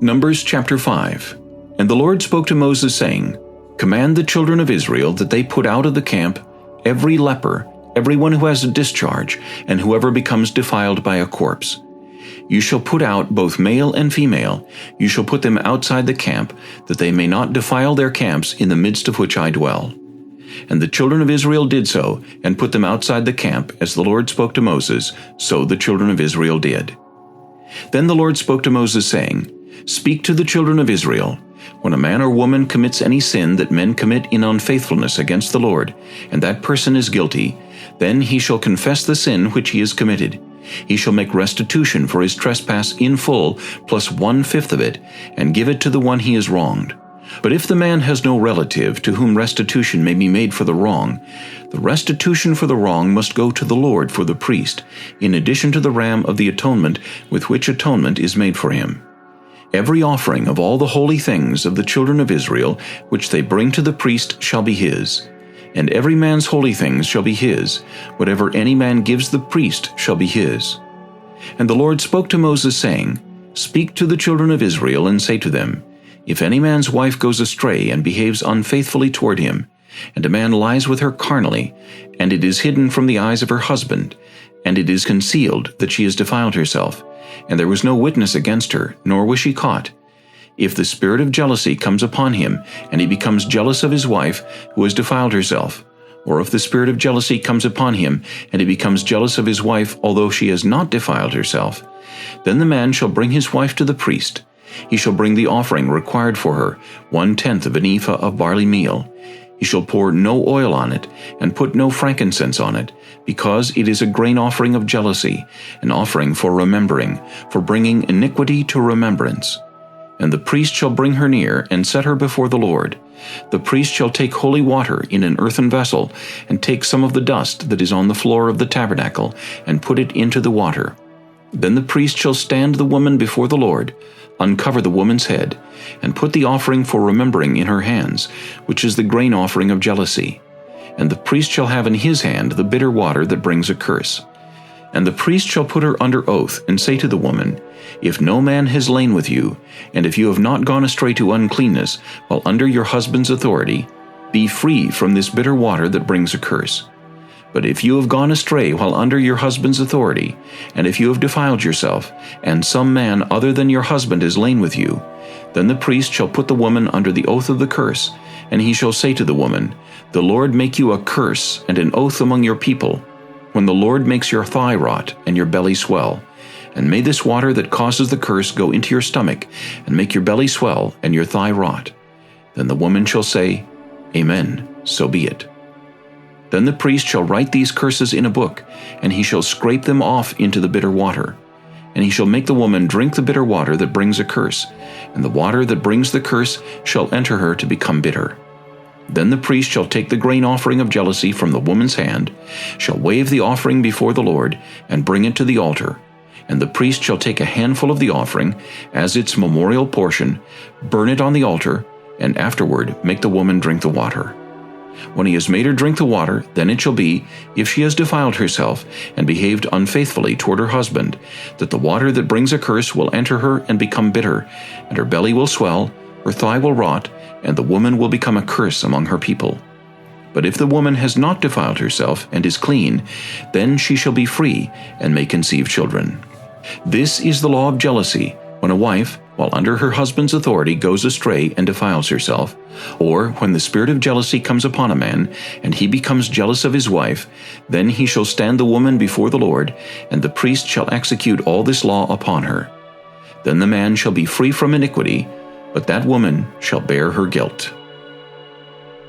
Numbers chapter 5. And the Lord spoke to Moses, saying, Command the children of Israel that they put out of the camp every leper, everyone who has a discharge, and whoever becomes defiled by a corpse. You shall put out both male and female. You shall put them outside the camp, that they may not defile their camps in the midst of which I dwell. And the children of Israel did so, and put them outside the camp, as the Lord spoke to Moses, so the children of Israel did. Then the Lord spoke to Moses, saying, Speak to the children of Israel. When a man or woman commits any sin that men commit in unfaithfulness against the Lord, and that person is guilty, then he shall confess the sin which he has committed. He shall make restitution for his trespass in full, plus 1/5 of it, and give it to the one he has wronged. But if the man has no relative to whom restitution may be made for the wrong, the restitution for the wrong must go to the Lord for the priest, in addition to the ram of the atonement with which atonement is made for him. Every offering of all the holy things of the children of Israel, which they bring to the priest, shall be his. And every man's holy things shall be his. Whatever any man gives the priest shall be his. And the Lord spoke to Moses, saying, Speak to the children of Israel, and say to them, If any man's wife goes astray and behaves unfaithfully toward him, and a man lies with her carnally, and it is hidden from the eyes of her husband, and it is concealed that she has defiled herself, and there was no witness against her, nor was she caught, if the spirit of jealousy comes upon him, and he becomes jealous of his wife who has defiled herself, or if the spirit of jealousy comes upon him, and he becomes jealous of his wife although she has not defiled herself, then the man shall bring his wife to the priest. He shall bring the offering required for her, 1/10 of an ephah of barley meal. He shall pour no oil on it, and put no frankincense on it, because it is a grain offering of jealousy, an offering for remembering, for bringing iniquity to remembrance. And the priest shall bring her near, and set her before the Lord. The priest shall take holy water in an earthen vessel, and take some of the dust that is on the floor of the tabernacle, and put it into the water. Then the priest shall stand the woman before the Lord, uncover the woman's head, and put the offering for remembering in her hands, which is the grain offering of jealousy. And the priest shall have in his hand the bitter water that brings a curse. And the priest shall put her under oath, and say to the woman, If no man has lain with you, and if you have not gone astray to uncleanness while under your husband's authority, be free from this bitter water that brings a curse. But if you have gone astray while under your husband's authority, and if you have defiled yourself, and some man other than your husband has lain with you, then the priest shall put the woman under the oath of the curse, and he shall say to the woman, The Lord make you a curse and an oath among your people, when the Lord makes your thigh rot and your belly swell. And may this water that causes the curse go into your stomach, and make your belly swell and your thigh rot. Then the woman shall say, Amen, so be it. Then the priest shall write these curses in a book, and he shall scrape them off into the bitter water. And he shall make the woman drink the bitter water that brings a curse, and the water that brings the curse shall enter her to become bitter. Then the priest shall take the grain offering of jealousy from the woman's hand, shall wave the offering before the Lord, and bring it to the altar. And the priest shall take a handful of the offering, as its memorial portion, burn it on the altar, and afterward make the woman drink the water. When he has made her drink the water, then it shall be, if she has defiled herself, and behaved unfaithfully toward her husband, that the water that brings a curse will enter her and become bitter, and her belly will swell, her thigh will rot, and the woman will become a curse among her people. But if the woman has not defiled herself, and is clean, then she shall be free, and may conceive children. This is the law of jealousy, when a wife, while under her husband's authority, goes astray and defiles herself, or when the spirit of jealousy comes upon a man, and he becomes jealous of his wife, then he shall stand the woman before the Lord, and the priest shall execute all this law upon her. Then the man shall be free from iniquity, but that woman shall bear her guilt.